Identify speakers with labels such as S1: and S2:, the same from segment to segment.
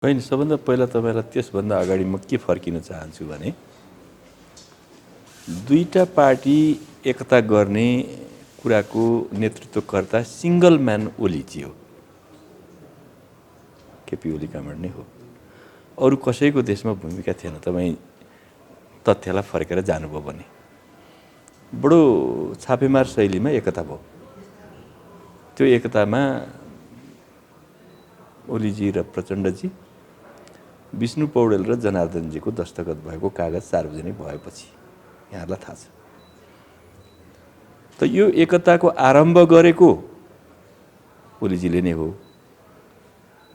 S1: होइन, सबभन्दा पहिला तपाईँलाई त्यसभन्दा अगाडि म के फर्किन चाहन्छु भने दुईटा पार्टी एकता गर्ने कुराको नेतृत्वकर्ता सिंगल म्यान ओलीजी हो, केपी ओली कामड नै हो। अरू कसैको देशमा भूमिका थिएन। तपाईँ तथ्यलाई फर्केर जानुभयो भने बडो छापेमार शैलीमा एकता भयो। त्यो एकतामा ओलीजी र प्रचण्डजी, विष्णु पौडेल र जनार्दनजीको दस्तखत भएको कागज सार्वजनिक भएपछि यहाँलाई थाहा छ। त यो एकताको आरम्भ गरेको ओलीजीले नै हो।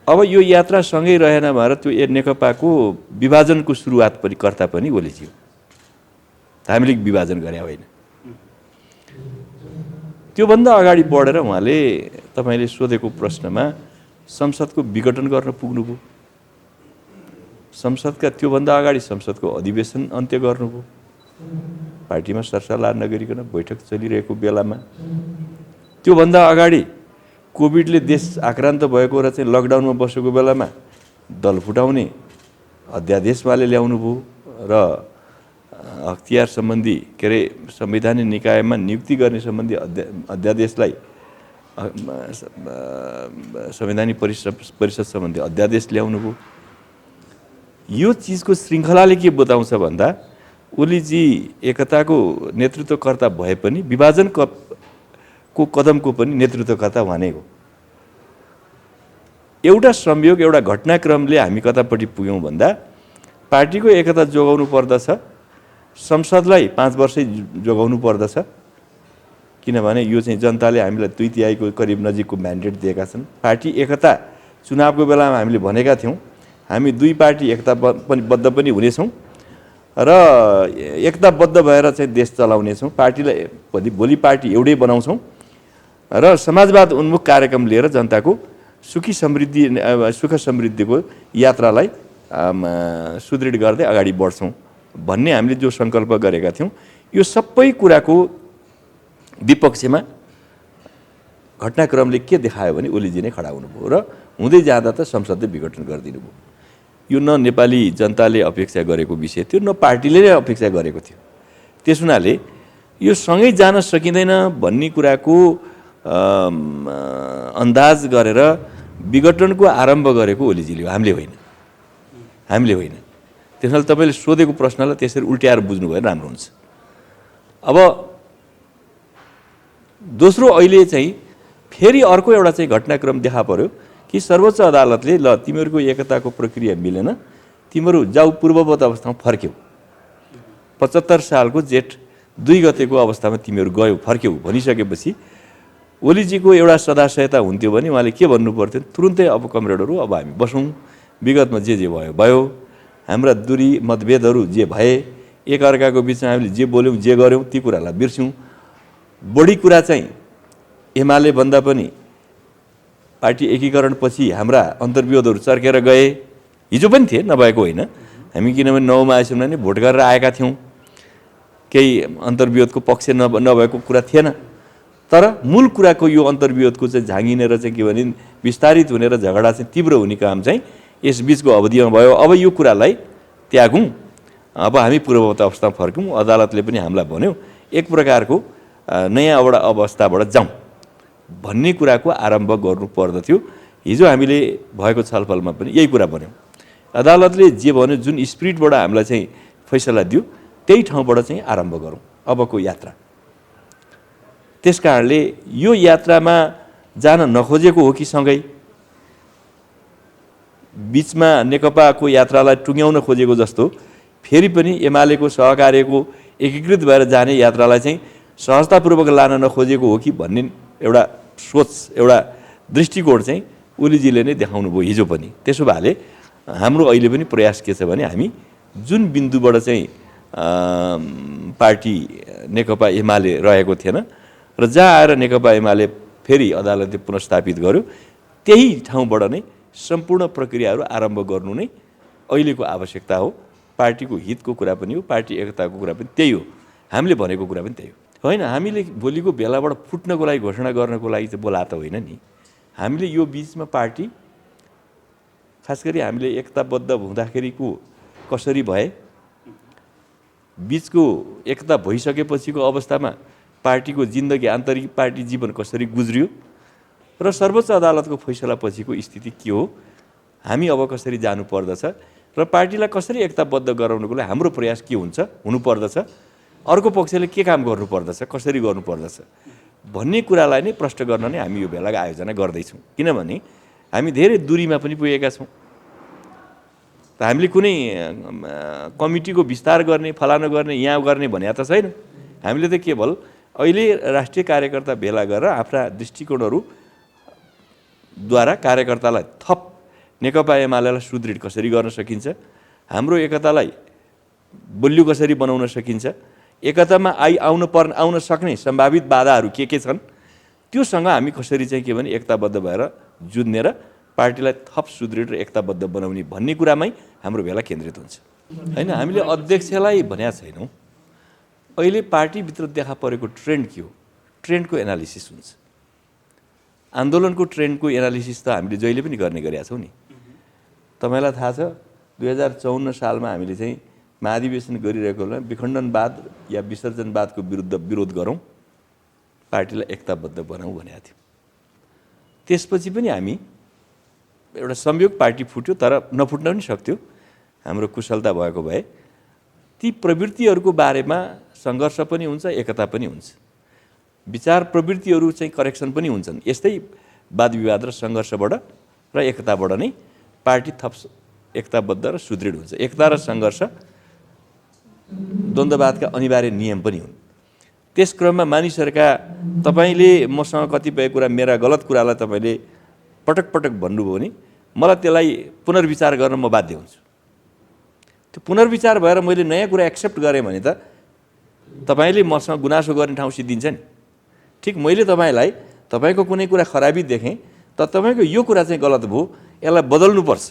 S1: अब यो यात्रा सँगै रहेन भएर त्यो नेकपाको विभाजनको सुरुवात पनि कर्ता पनि ओलीजी हो। हामीले विभाजन गरे होइन। त्योभन्दा अगाडि बढेर उहाँले तपाईँले सोधेको प्रश्नमा संसदको विघटन गर्न पुग्नुभयो। संसदका त्योभन्दा अगाडि संसदको अधिवेशन अन्त्य गर्नुभयो। पार्टीमा सरसल्लाह नगरिकन बैठक चलिरहेको बेलामा, त्योभन्दा अगाडि कोभिडले देश आक्रान्त भएको र चाहिँ लकडाउनमा बसेको बेलामा दल फुटाउने अध्यादेशमाले ल्याउनु भयो र अख्तियार सम्बन्धी के अरे संवैधानिक निकायमा नियुक्ति गर्ने सम्बन्धी अध्यादेशलाई संवैधानिक परिषद सम्बन्धी अध्यादेश ल्याउनु भयो। यो चिजको श्रृङ्खलाले के बताउँछ भन्दा ओलीजी एकताको नेतृत्वकर्ता भए पनि विभाजनको कदमको पनि नेतृत्वकर्ता उहाँ नै हो। एउटा संयोग, एउटा घटनाक्रमले हामी कतापट्टि पुग्यौँ भन्दा पार्टीको एकता जोगाउनु पर्दछ, संसदलाई 5 वर्षै जोगाउनु पर्दछ। किनभने यो चाहिँ जनताले हामीलाई 2/3 करिब नजिकको म्यान्डेट दिएका छन्। पार्टी एकता चुनावको बेलामा हामीले भनेका थियौँ हामी दुई पार्टी एकताबद्ध पनि हुनेछौँ र एकताबद्ध भएर चाहिँ देश चलाउनेछौँ। पार्टीलाई भोलि पार्टी एउटै बनाउँछौँ र समाजवाद उन्मुख कार्यक्रम लिएर जनताको सुख समृद्धिको यात्रालाई सुदृढ गर्दै अगाडि बढ्छौँ भन्ने हामीले जो सङ्कल्प गरेका थियौँ, यो सबै कुराको विपक्षमा घटनाक्रमले के देखायो भने ओलीजी नै खडा हुनुभयो र हुँदै जाँदा त संसदले विघटन गरिदिनु भयो। यो न नेपाली जनताले अपेक्षा गरेको विषय थियो, न पार्टीले नै अपेक्षा गरेको थियो। त्यस हुनाले यो सँगै जान सकिँदैन भन्ने कुराको अन्दाज गरेर विघटनको आरम्भ गरेको ओलीजीले हो, हामीले होइन। त्यसैले तपाईँले सोधेको प्रश्नलाई त्यसरी उल्ट्याएर बुझ्नु भयो राम्रो हुन्छ। अब दोस्रो, अहिले चाहिँ फेरि अर्को एउटा चाहिँ घटनाक्रम देखा पर्यो कि सर्वोच्च अदालतले ल तिमीहरूको एकताको प्रक्रिया मिलेन, तिमीहरू जाऊ पूर्ववत अवस्थामा फर्क्यौ। 75 सालको जेठ 2 गतेको अवस्थामा तिमीहरू गयौ, फर्क्यौ भनिसकेपछि ओलीजीको एउटा सदाशयता हुन्थ्यो भने उहाँले के भन्नु पर्थ्यो, तुरुन्तै अब कमरेडहरू अब हामी बसौँ, विगतमा जे भयो भयो, हाम्रा दूरी मतभेदहरू जे भए, एकअर्काको बिचमा हामीले जे बोल्यौँ जे गऱ्यौँ ती कुरालाई बिर्स्यौँ। बढी कुरा चाहिँ एमाले भन्दा पनि पार्टी एकीकरणपछि हाम्रा अन्तर्विरोधहरू चर्केर गए। हिजो पनि थिए, नभएको होइन। हामी किनभने 9 मा आइसक्यौँ भने भोट गरेर आएका थियौँ, केही अन्तर्विरोधको पक्ष नभएको कुरा थिएन। तर मूल कुराको यो अन्तर्विरोधको चाहिँ झाँगिनेर चाहिँ के भने विस्तारित हुने र झगडा चाहिँ तीव्र हुने काम चाहिँ यस बिचको अवधिमा भयो। अब यो कुरालाई त्यागौँ, अब हामी पूर्ववत अवस्थामा फर्कौँ। अदालतले पनि हामीलाई भन्यो एक प्रकारको नयाँ एउटा अवस्थाबाट जाउँ भन्ने कुराको आरम्भ गर्नु पर्दथ्यो। हिजो हामीले भएको छलफलमा पनि यही कुरा भन्यौँ। अदालतले जे भन्यो, जुन स्पिरिटबाट हामीलाई चाहिँ फैसला दियो, त्यही ठाउँबाट चाहिँ आरम्भ गरौँ अबको यात्रा। त्यस कारणले यो यात्रामा जान नखोजेको हो कि सँगै बिचमा नेकपाको यात्रालाई टुङ्ग्याउन खोजेको जस्तो फेरि पनि एमालेको सहकार्यको एकीकृत भएर जाने यात्रालाई चाहिँ सहजतापूर्वक लान नखोजेको हो कि भन्ने एउटा सोच, एउटा दृष्टिकोण चाहिँ ओलीजीले नै देखाउनु भयो हिजो पनि। त्यसो भएले हाम्रो अहिले पनि प्रयास के छ भने हामी जुन बिन्दुबाट चाहिँ पार्टी नेकपा एमाले रहेको थिएन र जहाँ आएर नेकपा एमाले फेरि अदालतले पुनर्स्थापित गर्यो, त्यही ठाउँबाट नै सम्पूर्ण प्रक्रियाहरू आरम्भ गर्नु नै अहिलेको आवश्यकता हो। पार्टीको हितको कुरा पनि हो, पार्टी एकताको कुरा पनि त्यही हो, हामीले भनेको कुरा पनि त्यही हो। होइन, हामीले भोलिको बेलाबाट फुट्नको लागि घोषणा गर्नको लागि चाहिँ बोला त होइन नि। हामीले यो बिचमा पार्टी खास गरी हामीले एकताबद्ध हुँदाखेरिको कसरी भए, बीचको एकता भइसकेपछिको अवस्थामा पार्टीको जिन्दगी आन्तरिक पार्टी जीवन कसरी गुज्रियो र सर्वोच्च अदालतको फैसलापछिको स्थिति के हो, हामी अब कसरी जानु पर्दछ र पार्टीलाई कसरी एकताबद्ध गराउनको लागि हाम्रो प्रयास के हुनुपर्दछ, अर्को पक्षले के काम गर्नुपर्दछ, कसरी गर्नुपर्दछ भन्ने कुरालाई नै प्रश्न गर्न नै हामी यो भेलाको आयोजना गर्दैछौँ। किनभने हामी धेरै दूरीमा पनि पुगेका छौँ। त हामीले कुनै कमिटीको विस्तार गर्ने, फलानो गर्ने, यहाँ गर्ने भन्या त छैन। हामीले त केवल अहिले राष्ट्रिय कार्यकर्ता भेला गरेर आफ्ना दृष्टिकोणहरूद्वारा कार्यकर्तालाई थप नेकपा एमालेलाई सुदृढ कसरी गर्न सकिन्छ, हाम्रो एकतालाई बलियो कसरी बनाउन सकिन्छ, एकतामा आउन सक्ने सम्भावित बाधाहरू के छन्, त्योसँग हामी कसरी चाहिँ के भने एकताबद्ध भएर जुझ्ने र पार्टीलाई थप सुदृढ र एकताबद्ध बनाउने भन्ने कुरामै हाम्रो भेला केन्द्रित हुन्छ। हैन, हामीले अध्यक्षलाई भनेका छैनौँ। अहिले पार्टीभित्र देखा परेको ट्रेन्ड के हो, ट्रेन्डको एनालिसिस हुन्छ। आन्दोलनको ट्रेन्डको एनालिसिस त हामीले जहिले पनि गर्ने गरेका छौँ नि। तपाईँलाई थाहा छ 2054 सालमा हामीले चाहिँ महाधिवेशन गरिरहेको बेला विखण्डनवाद या विसर्जनवादको विरोध गरौँ, पार्टीलाई एकताबद्ध बनाऊ भनेको थियो। त्यसपछि पनि हामी एउटा संयोग पार्टी फुट्यो, तर नफुट्न पनि सक्थ्यो हाम्रो कुशलता भएको भए। ती प्रवृत्तिहरूको बारेमा सङ्घर्ष पनि हुन्छ, एकता पनि हुन्छ। विचार प्रवृत्तिहरू चाहिँ करेक्सन पनि हुन्छन्। यस्तै वाद विवाद र सङ्घर्षबाट र एकताबाट नै पार्टी थप एकताबद्ध र सुदृढ हुन्छ। एकता र सङ्घर्ष द्वन्द्ववादका अनिवार्य नियम पनि हुन्। त्यस क्रममा मानिसहरूका तपाईँले मसँग कतिपय कुरा, मेरा गलत कुरालाई तपाईँले पटक पटक भन्नुभयो भने मलाई त्यसलाई पुनर्विचार गर्न म बाध्य हुन्छु। त्यो पुनर्विचार भएर मैले नयाँ कुरा एक्सेप्ट गरेँ भने त तपाईँले मसँग गुनासो गर्ने ठाउँ सिद्धिन्छ नि। ठिक मैले तपाईँलाई तपाईँको कुनै कुरा खराबी देखेँ त तपाईँको यो कुरा चाहिँ गलत भयो, यसलाई बदल्नुपर्छ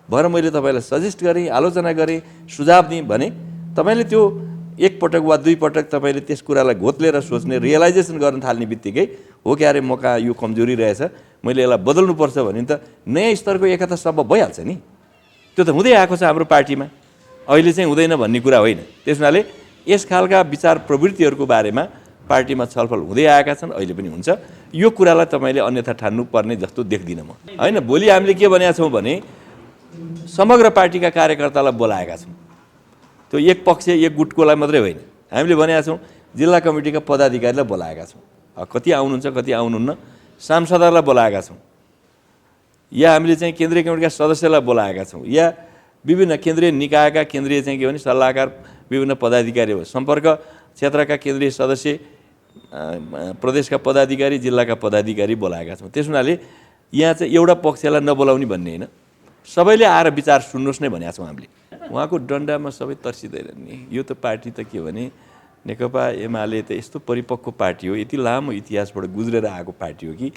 S1: भनेर मैले तपाईँलाई सजेस्ट गरेँ, आलोचना गरेँ, सुझाव दिएँ भने तपाईँले त्यो एकपटक वा दुई पटक तपाईँले त्यस कुरालाई घोत्लेर सोच्ने, रियलाइजेसन गर्न थाल्ने बित्तिकै हो कि अरे म कहाँ यो कमजोरी रहेछ, मैले यसलाई बदल्नुपर्छ भने त नयाँ स्तरको एकता सम्भव भइहाल्छ नि। त्यो त हुँदै आएको छ हाम्रो पार्टीमा, अहिले चाहिँ हुँदैन भन्ने कुरा होइन। त्यस हुनाले यस खालका विचार प्रवृत्तिहरूको बारेमा पार्टीमा छलफल हुँदै आएका छन्, अहिले पनि हुन्छ। यो कुरालाई तपाईँले अन्यथा ठान्नुपर्ने जस्तो देख्दिनँ म। होइन, भोलि हामीले के भनेका छौँ भने समग्र पार्टीका कार्यकर्तालाई बोलाएका छौँ। त्यो एक पक्ष एक गुटकोलाई मात्रै होइन, हामीले भनेका छौँ जिल्ला कमिटीका पदाधिकारीलाई बोलाएका छौँ। कति आउनुहुन्छ कति आउनुहुन्न, सांसदहरूलाई बोलाएका छौँ, या हामीले चाहिँ केन्द्रीय कमिटीका सदस्यलाई बोलाएका छौँ, या विभिन्न केन्द्रीय निकायका केन्द्रीय चाहिँ के भने सल्लाहकार विभिन्न पदाधिकारी हो, सम्पर्क क्षेत्रका केन्द्रीय सदस्य, प्रदेशका पदाधिकारी, जिल्लाका पदाधिकारी बोलाएका छौँ। त्यस हुनाले यहाँ चाहिँ एउटा पक्षलाई नबोलाउने भन्ने होइन, सबैले आएर विचार सुन्नुहोस् नै भनेका छौँ हामीले। उहाँको डन्डामा सबै तर्सिँदैन नि। यो त पार्टी त के भने नेकपा एमाले त यस्तो परिपक्व पार्टी हो, यति लामो इतिहासबाट गुज्रेर आएको पार्टी हो कि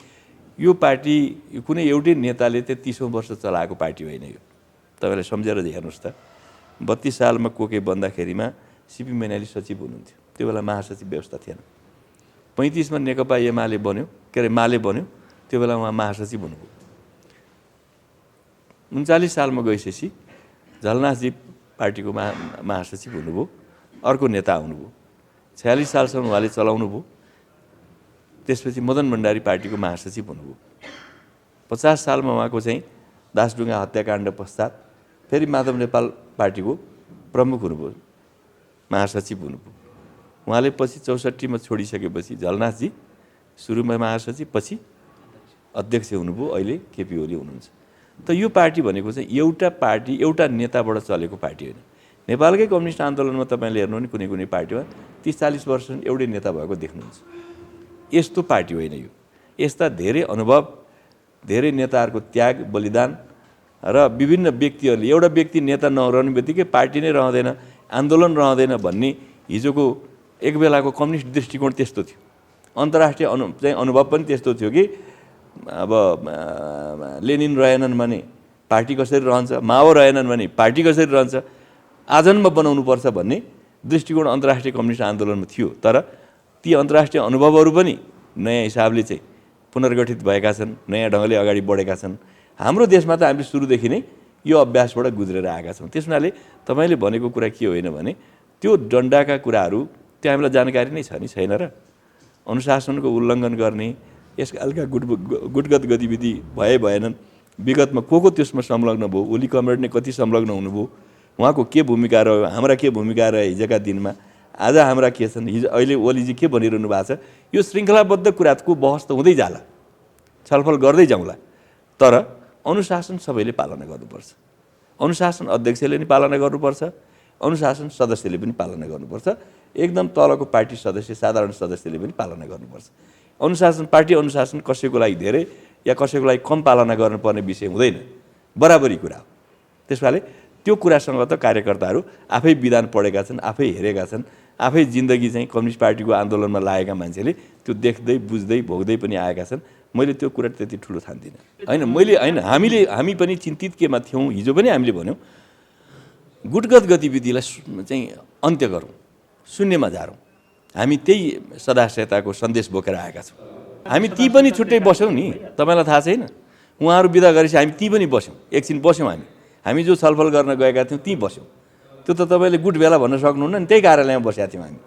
S1: यो पार्टी कुनै एउटै नेताले त 30औं वर्ष चलाएको पार्टी होइन। यो तपाईँले सम्झेर हेर्नुहोस् त। 32 सालमा कोके बन्दाखेरिमा सिपी मैनाली सचिव हुनुहुन्थ्यो, त्यो बेला महासचिव व्यवस्था थिएन। 35 मा नेकपा एमाले बन्यो, के अरे माले बन्यो, त्यो बेला उहाँ महासचिव हुनुभयो। 39 सालमा गइसकेपछि झलनाथजी पार्टीको महासचिव हुनुभयो, अर्को नेता आउनुभयो। 46 सालसम्म उहाँले चलाउनु भयो। त्यसपछि मदन भण्डारी पार्टीको महासचिव हुनुभयो। 50 सालमा उहाँको चाहिँ दासढुङ्गा हत्याकाण्ड पश्चात फेरि माधव नेपाल पार्टीको प्रमुख हुनुभयो, महासचिव हुनुभयो। उहाँले पछि 64 मा छोडिसकेपछि झलनाथजी सुरुमा महासचिव, पछि अध्यक्ष हुनुभयो, अहिले केपी ओली हुनुहुन्छ। त यो पार्टी भनेको चाहिँ एउटा पार्टी एउटा नेताबाट चलेको पार्टी होइन। नेपालकै कम्युनिस्ट आन्दोलनमा तपाईँले हेर्नु भने कुनै कुनै पार्टीमा 30-40 वर्ष एउटै नेता भएको देख्नुहुन्छ। यस्तो पार्टी होइन यो। यस्ता धेरै अनुभव, धेरै नेताहरूको त्याग बलिदान र विभिन्न व्यक्तिहरूले, एउटा व्यक्ति नेता नरहने बित्तिकै पार्टी नै रहँदैन, आन्दोलन रहँदैन भन्ने हिजोको एक बेलाको कम्युनिस्ट दृष्टिकोण त्यस्तो थियो। अन्तर्राष्ट्रिय चाहिँ अनुभव पनि त्यस्तो थियो कि अब लेनिन रहेनन् भने पार्टी कसरी रहन्छ, माओ रहेनन् भने पार्टी कसरी रहन्छ, आजन्म बनाउनुपर्छ भन्ने दृष्टिकोण अन्तर्राष्ट्रिय कम्युनिस्ट आन्दोलनमा थियो। तर ती अन्तर्राष्ट्रिय अनुभवहरू पनि नयाँ हिसाबले चाहिँ पुनर्गठित भएका छन्, नयाँ ढङ्गले अगाडि बढेका छन्। हाम्रो देशमा त हामीले सुरुदेखि नै यो अभ्यासबाट गुज्रेर आएका छौँ। त्यस हुनाले तपाईँले भनेको कुरा के होइन भने त्यो डन्डाका कुराहरू त्यो हामीलाई जानकारी नै छ नि छैन र? अनुशासनको उल्लङ्घन गर्ने यस खालका गुटगत गतिविधि भएनन्। विगतमा को त्यसमा संलग्न भयो, ओली कमरेड नै कति संलग्न हुनुभयो, उहाँको के भूमिका रह्यो, हाम्रा के भूमिका रहे हिजोका दिनमा, आज हाम्रा के छन्, हिजो अहिले ओलीजी के भनिरहनु भएको छ, यो श्रृङ्खलाबद्ध कुराको बहस त हुँदै जाला, छलफल गर्दै जाउँला। तर अनुशासन सबैले पालना गर्नुपर्छ। अनुशासन अध्यक्षले पनि पालना गर्नुपर्छ, अनुशासन सदस्यले पनि पालना गर्नुपर्छ, एकदम तलको पार्टी सदस्य साधारण सदस्यले पनि पालना गर्नुपर्छ। अनुशासन पार्टी अनुशासन कसैको लागि धेरै या कसैको लागि कम पालना गर्नुपर्ने विषय हुँदैन, बराबरी कुरा हो। त्यसकाले त्यो कुरासँग त कार्यकर्ताहरू आफै विधान पढेका छन्, आफै हेरेका छन्, आफै जिन्दगी चाहिँ कम्युनिस्ट पार्टीको आन्दोलनमा लागेका मान्छेले त्यो देख्दै बुझ्दै भोग्दै पनि आएका छन्। मैले त्यो कुरा त्यति ठुलो ठान्दिनँ होइन। हामी पनि चिन्तित केमा थियौँ, हिजो पनि हामीले भन्यौँ गुटगत गतिविधिलाई चाहिँ अन्त्य गरौँ, शून्यमा झारौँ। हामी त्यही सदास्यताको सन्देश बोकेर आएका छौँ। हामी ती पनि छुट्टै बस्यौँ नि, तपाईँलाई थाहा छैन? उहाँहरू बिदा गरेपछि हामी ती पनि बस्यौँ, एकछिन बस्यौँ। हामी जो छलफल गर्न गएका थियौँ ती बस्यौँ। त्यो त तपाईँले गुट भेला भन्न सक्नुहुन्न नि, त्यही कार्यालयमा बसेका थियौँ हामी।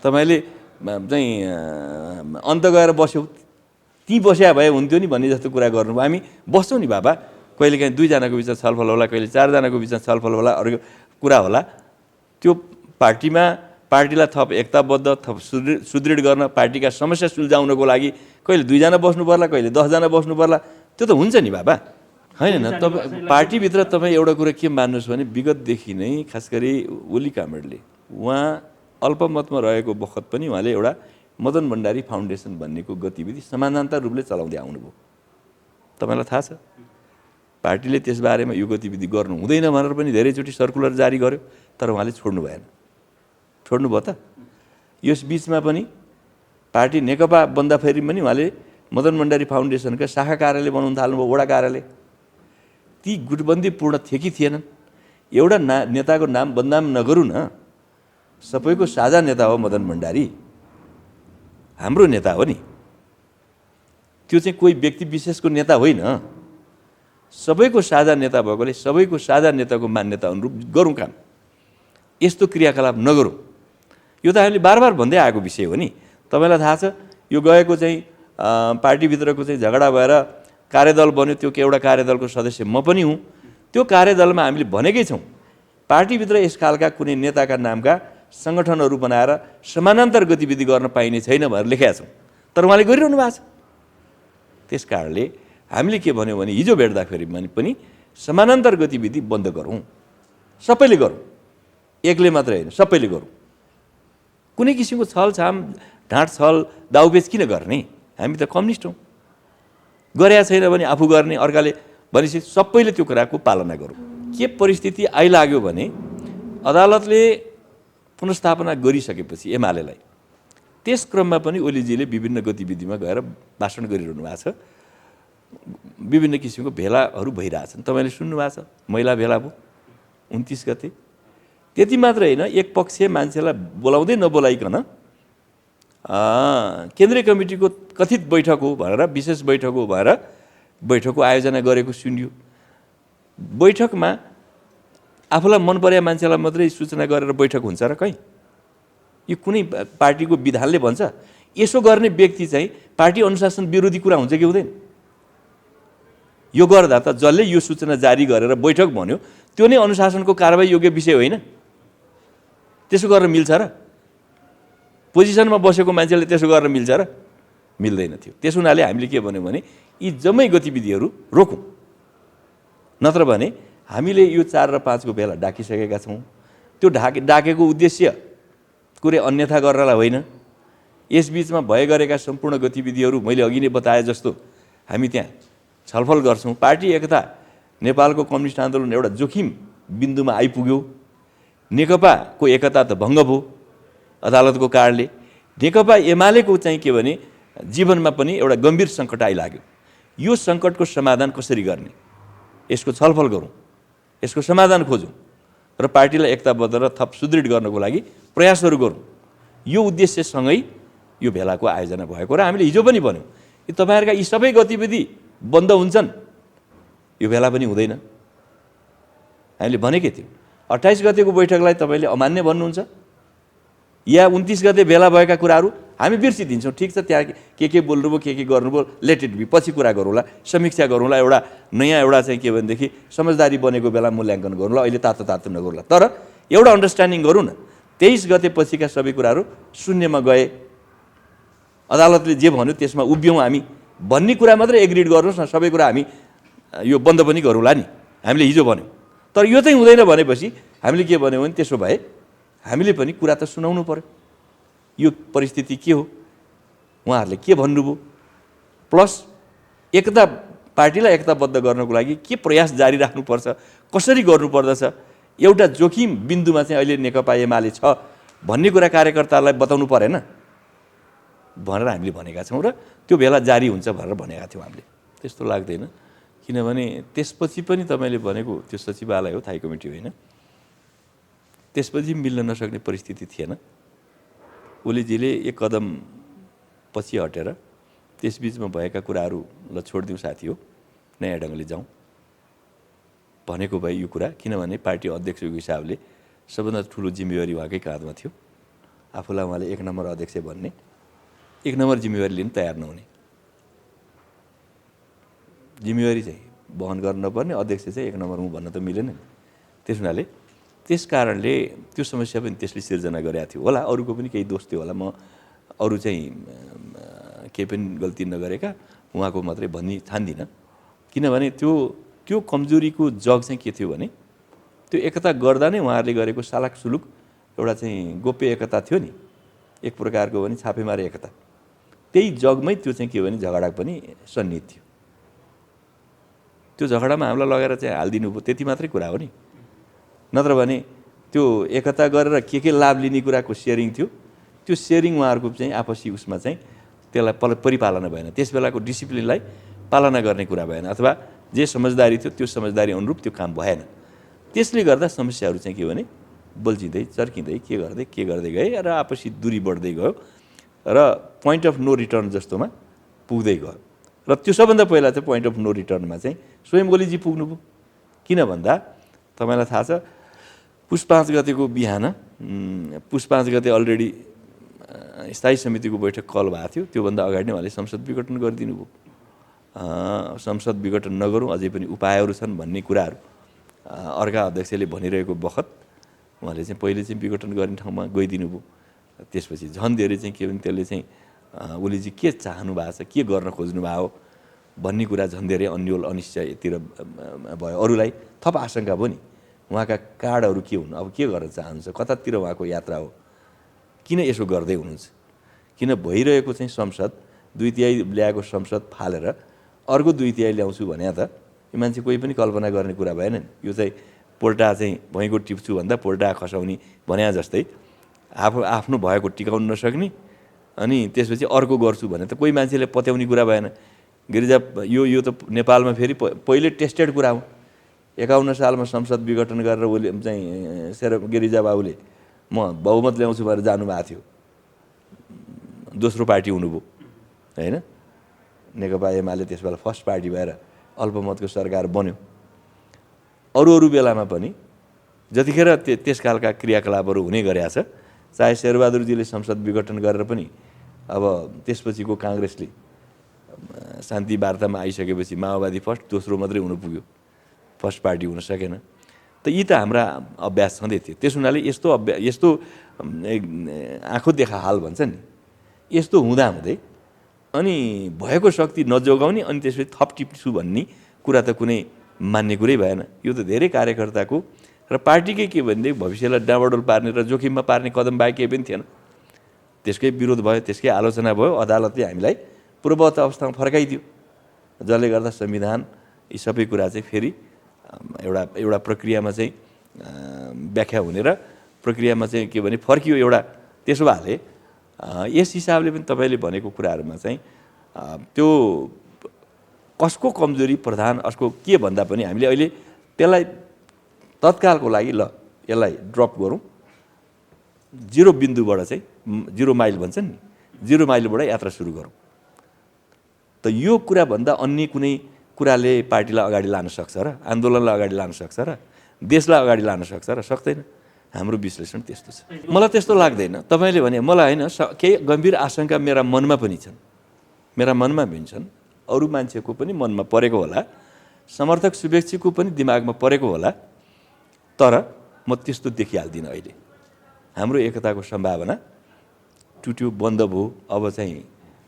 S1: तपाईँले चाहिँ अन्त गएर बस्यौँ, ती बस्या भए हुन्थ्यो नि भन्ने जस्तो कुरा गर्नुभयो। हामी बस्छौँ नि बाबा, कहिलेकाहीँ 2 जनाको बिचमा छलफल होला, कहिले 4 जनाको बिचमा छलफल होला, अरू कुरा होला। त्यो पार्टीलाई थप एकताबद्ध, थप सुदृढ गर्न, पार्टीका समस्या सुल्झाउनको लागि कहिले 2 जना बस्नु पर्ला, कहिले 10 जना बस्नु पर्ला, त्यो त हुन्छ नि बाबा, होइन न? तपाईँ पार्टीभित्र तपाईँ एउटा कुरा के मान्नुहोस् भने विगतदेखि नै खास गरी ओली कामरेडले उहाँ अल्पमतमा रहेको बखत पनि उहाँले एउटा मदन भण्डारी फाउन्डेसन भन्नेको गतिविधि समानान्तर रूपले चलाउँदै आउनुभयो। तपाईँलाई थाहा छ पार्टीले त्यसबारेमा यो गतिविधि गर्नु हुँदैन भनेर पनि धेरैचोटि सर्कुलर जारी गर्यो, तर उहाँले छोड्नु भएन। छोड्नुभयो त? यस बिचमा पनि पार्टी नेकपा बन्दाफेरि पनि उहाँले मदन भण्डारी फाउन्डेसनका शाखा कार्यालय बनाउन थाल्नुभयो, वडा कार्यालय। ती गुटबन्दीपूर्ण थिए कि थिएनन्? एउटा नेताको नाम बदनाम नगरौँ न, सबैको साझा नेता हो मदन भण्डारी, हाम्रो नेता हो नि। त्यो चाहिँ कोही व्यक्ति विशेषको नेता होइन, सबैको साझा नेता भएकोले सबैको साझा नेताको मान्यता अनुरूप गरौँ काम, यस्तो क्रियाकलाप नगरौँ। यो त हामीले बार बार भन्दै आएको विषय हो नि। तपाईँलाई थाहा छ यो गएको चाहिँ पार्टीभित्रको चाहिँ झगडा भएर कार्यदल बन्यो, त्यो एउटा कार्यदलको सदस्य म पनि हुँ। त्यो कार्यदलमा हामीले भनेकै छौँ पार्टीभित्र यस खालका कुनै नेताका नामका सङ्गठनहरू बनाएर समानान्तर गतिविधि गर्न पाइने छैन भनेर लेखेका छौँ, तर उहाँले गरिरहनु भएको छ। त्यस कारणले हामीले के भन्यौँ भने हिजो भेट्दाखेरि पनि समानान्तर गतिविधि बन्द गरौँ, सबैले गरौँ, एकले मात्रै होइन सबैले गरौँ। कुनै किसिमको छलछाम ढाँट छल दाउपेच किन गर्ने? हामी त कम्युनिस्ट हौँ। गरेका छैन भने आफू गर्ने, अर्काले भनेपछि सबैले त्यो कुराको पालना गरौँ। के परिस्थिति आइलाग्यो भने अदालतले पुनर्स्थापना गरिसकेपछि एमालेलाई, त्यस क्रममा पनि ओलीजीले विभिन्न गतिविधिमा गएर भाषण गरिरहनु भएको छ। विभिन्न किसिमको भेलाहरू भइरहेछन्, तपाईँले सुन्नुभएको छ। महिला भेला भयो 29 गते। त्यति मात्र होइन, एक पक्षीय मान्छेलाई बोलाउँदै नबोलाइकन केन्द्रीय कमिटीको कथित बैठक हो भनेर, विशेष बैठक हो भनेर बैठकको आयोजना गरेको सुनियो। बैठकमा आफूलाई मन परेका मान्छेलाई मात्रै सूचना गरेर बैठक हुन्छ र कहीँ? यो कुनै पार्टीको विधानले भन्छ? यसो गर्ने व्यक्ति चाहिँ पार्टी अनुशासन विरोधी कुरा हुन्छ कि हुँदैन? यो गर्दा त जसले यो सूचना जारी गरेर बैठक भन्यो त्यो नै अनुशासनको कारबाही योग्य विषय होइन? त्यसो गर्न मिल्छ र? पोजिसनमा बसेको मान्छेले त्यसो गर्न मिल्छ र? मिल्दैन थियो। त्यस हुनाले हामीले के भन्यौँ भने यी जम्मै गतिविधिहरू रोकौँ, नत्र भने हामीले यो 4 र 5 को बेला डाकिसकेका छौँ। त्यो डाकेको उद्देश्य कुनै अन्यथा गर्नलाई होइन। यसबीचमा गरेका सम्पूर्ण गतिविधिहरू मैले अघि नै बताए जस्तो हामी त्यहाँ छलफल गर्छौँ। पार्टी एकता नेपालको कम्युनिस्ट आन्दोलन एउटा जोखिम बिन्दुमा आइपुग्यो। नेकपाको एकता त भङ्ग भयो अदालतको कारणले। नेकपा एमालेको चाहिँ के भने जीवनमा पनि एउटा गम्भीर सङ्कट आइलाग्यो। यो सङ्कटको समाधान कसरी गर्ने, यसको छलफल गरौँ, यसको समाधान खोजौँ र पार्टीलाई एकताबद्ध र थप सुदृढ गर्नको लागि प्रयासहरू गरौँ। यो उद्देश्यसँगै यो भेलाको आयोजना भएको र हामीले हिजो पनि भन्यौँ कि तपाईँहरूका यी सबै गतिविधि बन्द हुन्छन् यो बेला पनि हुँदैन। हामीले भनेकै थियौँ 28 गतेको बैठकलाई तपाईँले अमान्य भन्नुहुन्छ या 29 गते बेला भएका कुराहरू हामी बिर्सिदिन्छौँ। ठिक छ, त्यहाँ के बोल्नुभयो, के गर्नुभयो, लेट इट बी, पछि कुरा गरौँला, समीक्षा गरौँला, एउटा नयाँ एउटा चाहिँ के भनेदेखि समझदारी बनेको बेला मूल्याङ्कन गरौँला, अहिले तातो नगरौँला। तर एउटा अन्डरस्ट्यान्डिङ गरौँ न, 23 गते पछिका सबै कुराहरू शून्यमा गए, अदालतले जे भन्यो त्यसमा उभियौँ हामी भन्ने कुरा मात्रै एग्रिड गर्नुहोस् न, सबै कुरा हामी यो बन्द पनि गरौँला नि, हामीले हिजो भन्यौँ। तर यो चाहिँ हुँदैन भनेपछि हामीले के भन्यौँ भने त्यसो भए हामीले पनि कुरा त सुनाउनु पर्यो, यो परिस्थिति के हो, उहाँहरूले के भन्नुभयो, प्लस एकता पार्टीलाई एकताबद्ध गर्नको लागि के प्रयास जारी राख्नुपर्छ, कसरी गर्नुपर्दछ, एउटा जोखिम बिन्दुमा चाहिँ अहिले नेकपा एमाले छ भन्ने कुरा कार्यकर्तालाई बताउनु परेन भनेर हामीले भनेका छौँ र त्यो बेला जारी हुन्छ भनेर भनेका थियौँ हामीले। त्यस्तो लाग्दैन, किनभने त्यसपछि पनि तपाईँले भनेको त्यो सचिवालय हो, थाई कमिटी होइन, त्यसपछि मिल्न नसक्ने परिस्थिति थिएन। ओलीजीले एक कदम पछि हटेर त्यसबिचमा भएका कुराहरू ल छोडिदिउँ साथी हो, नयाँ ढङ्गले जाउँ भनेको भए यो कुरा, किनभने पार्टी अध्यक्षको हिसाबले सबभन्दा ठुलो जिम्मेवारी उहाँकै काँधमा थियो। आफूलाई उहाँले 1 नम्बर अध्यक्ष भन्ने, 1 नम्बर जिम्मेवारी लिन तयार नहुने, जिम्मेवारी चाहिँ वहन गर्न नपर्ने अध्यक्ष चाहिँ 1 नम्बर हुँ भन्न त मिलेन नि। त्यस हुनाले त्यस कारणले त्यो समस्या पनि त्यसले सिर्जना गरेको थियो होला, अरूको पनि केही दोष थियो होला, म अरू चाहिँ केही पनि गल्ती नगरेका उहाँको मात्रै भन्ने ठान्दिनँ। किनभने त्यो कमजोरीको जग चाहिँ के थियो भने त्यो एकता गर्दा नै उहाँहरूले गरेको सालाक सुलुक एउटा चाहिँ गोप्य एकता थियो नि, एक प्रकारको भने छापेमारे एकता, त्यही जगमै त्यो चाहिँ के भने झगडा पनि सन्निहित थियो। त्यो झगडामा हामीलाई लगेर चाहिँ हालिदिनु भयो, त्यति मात्रै कुरा हो नि। नत्र भने त्यो एकता गरेर के लाभ लिने कुराको सेयरिङ थियो, त्यो सेयरिङ उहाँहरूको चाहिँ आपसी उसमा चाहिँ त्यसलाई परिपालना भएन, त्यस बेलाको डिसिप्लिनलाई पालना गर्ने कुरा भएन, अथवा जे समझदारी थियो त्यो समझदारी अनुरूप त्यो काम भएन। त्यसले गर्दा समस्याहरू चाहिँ के भने बल्झिँदै चर्किँदै के गर्दै गए र आपसी दूरी बढ्दै गयो र पोइन्ट अफ नो रिटर्न जस्तोमा पुग्दै गयो। र त्यो सबभन्दा पहिला चाहिँ पोइन्ट अफ नो रिटर्नमा चाहिँ स्वयं ओलीजी पुग्नुभयो। किन भन्दा तपाईँलाई थाहा छ पुस 5 गतेको बिहान, पुस 5 गते अलरेडी स्थायी समितिको बैठक कल भएको थियो, त्योभन्दा अगाडि नै उहाँले संसद विघटन गरिदिनु भयो। संसद विघटन नगरौँ, अझै पनि उपायहरू छन् भन्ने कुराहरू अर्का अध्यक्षले भनिरहेको बखत उहाँले चाहिँ पहिले चाहिँ विघटन गर्ने ठाउँमा गइदिनु भयो। त्यसपछि झन् धेरै चाहिँ के भने त्यसले चाहिँ ओलीजी के चाहनु भएको छ, के गर्न खोज्नु भएको भन्ने कुरा झन् धेरै अन्यल अनिश्चयतिर भयो। अरूलाई थप आशंका भयो नि, उहाँका कार्डहरू के हुन्, अब के गर्न चाहनुहुन्छ, कतातिर उहाँको यात्रा हो, किन यसो गर्दै हुनुहुन्छ, किन भइरहेको चाहिँ संसद 2/3 ल्याएको संसद फालेर अर्को 2/3 ल्याउँछु भने त यो मान्छे कोही पनि कल्पना गर्ने कुरा भएन नि। यो चाहिँ पोल्टा चाहिँ भैँको टिप्छु भन्दा पोल्टा खसाउने भने जस्तै आफ्नो भएको टिकाउन नसक्ने, अनि त्यसपछि अर्को गर्छु भने त कोही मान्छेले पत्याउने कुरा भएन। गिरिजा यो त नेपालमा फेरि पहिले टेस्टेड कुरा हो। 51 सालमा संसद विघटन गरेर ओली चाहिँ गिरिजा बाबुले म बहुमत ल्याउँछु भनेर जानुभएको थियो, दोस्रो पार्टी हुनुभयो होइन, नेकपा एमाले त्यस बेला फर्स्ट पार्टी भएर अल्पमतको सरकार बन्यो। अरू बेलामा पनि जतिखेर त्यस खालका क्रियाकलापहरू हुने गरेका छ, चाहे शेरबहादुरजीले संसद विघटन गरेर पनि अब त्यसपछिको काङ्ग्रेसले शान्ति वार्तामा आइसकेपछि माओवादी फर्स्ट, दोस्रो मात्रै हुनु पुग्यो, फर्स्ट पार्टी हुन सकेन। त यी त हाम्रा अभ्यास छँदै थियो। त्यस हुनाले यस्तो आँखो देखा हाल भन्छ नि, यस्तो हुँदाहुँदै अनि भएको शक्ति नजोगाउने अनि त्यसपछि थप टिप्छु भन्ने कुरा त कुनै मान्ने कुरै भएन। यो त धेरै कार्यकर्ताको र पार्टीकै के भनेदेखि भविष्यलाई डाँबाडोल पार्ने र जोखिममा पार्ने कदम बाहेक केही पनि थिएन। त्यसकै विरोध भयो, त्यसकै आलोचना भयो, अदालतले हामीलाई पूर्ववत अवस्थामा फर्काइदियो, जसले गर्दा संविधान यी सबै कुरा चाहिँ फेरि एउटा प्रक्रियामा चाहिँ व्याख्या हुने र प्रक्रियामा चाहिँ के भने फर्कियो एउटा। त्यसो भएले यस हिसाबले पनि तपाईँले भनेको कुराहरूमा चाहिँ त्यो कसको कमजोरी प्रधान असको के भन्दा पनि हामीले अहिले त्यसलाई तत्कालको लागि ल यसलाई ड्रप गरौँ, 0 बिन्दुबाट चाहिँ 0 माइल भन्छन् नि, 0 माइलबाट यात्रा सुरु गरौँ। त यो कुरा भन्दा अन्य कुनै कुराले पार्टीलाई अगाडि लान सक्छ र आन्दोलनलाई अगाडि लान सक्छ र देशलाई अगाडि लान सक्छ र सक्दैन। हाम्रो विश्लेषण त्यस्तो छ। मलाई त्यस्तो लाग्दैन। तपाईँले भने मलाई होइन, केही गम्भीर आशंका मेरा मनमा पनि छन्, मेरा मनमा पनि छन्, अरू मान्छेको पनि मनमा परेको होला, समर्थक शुभेच्छीको पनि दिमागमा परेको होला, तर म त्यस्तो देखिहाल्दिनँ। अहिले हाम्रो एकताको सम्भावना टुट्यो, बन्द भयो। अब चाहिँ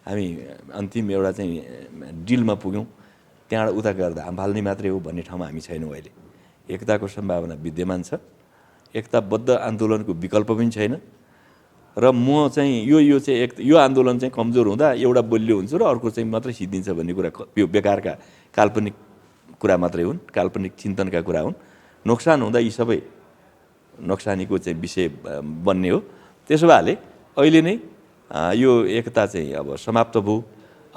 S1: हामी अन्तिम एउटा चाहिँ डिलमा पुग्यौँ, त्यहाँबाट उता गर्दा हाम फाल्ने मात्रै हो भन्ने ठाउँमा हामी छैनौँ। अहिले एकताको सम्भावना विद्यमान छ। एकताबद्ध आन्दोलनको विकल्प पनि छैन र म चाहिँ यो आन्दोलन चाहिँ कमजोर हुँदा एउटा बलियो हुन्छ र अर्को चाहिँ मात्रै सिद्धिन्छ भन्ने कुरा यो बेकारका काल्पनिक कुरा मात्रै हुन्, काल्पनिक चिन्तनका कुरा हुन्। नोक्सान हुँदा यी सबै नोक्सानीको चाहिँ विषय बन्ने हो। त्यसो भएले अहिले नै यो एकता चाहिँ अब समाप्त भयो,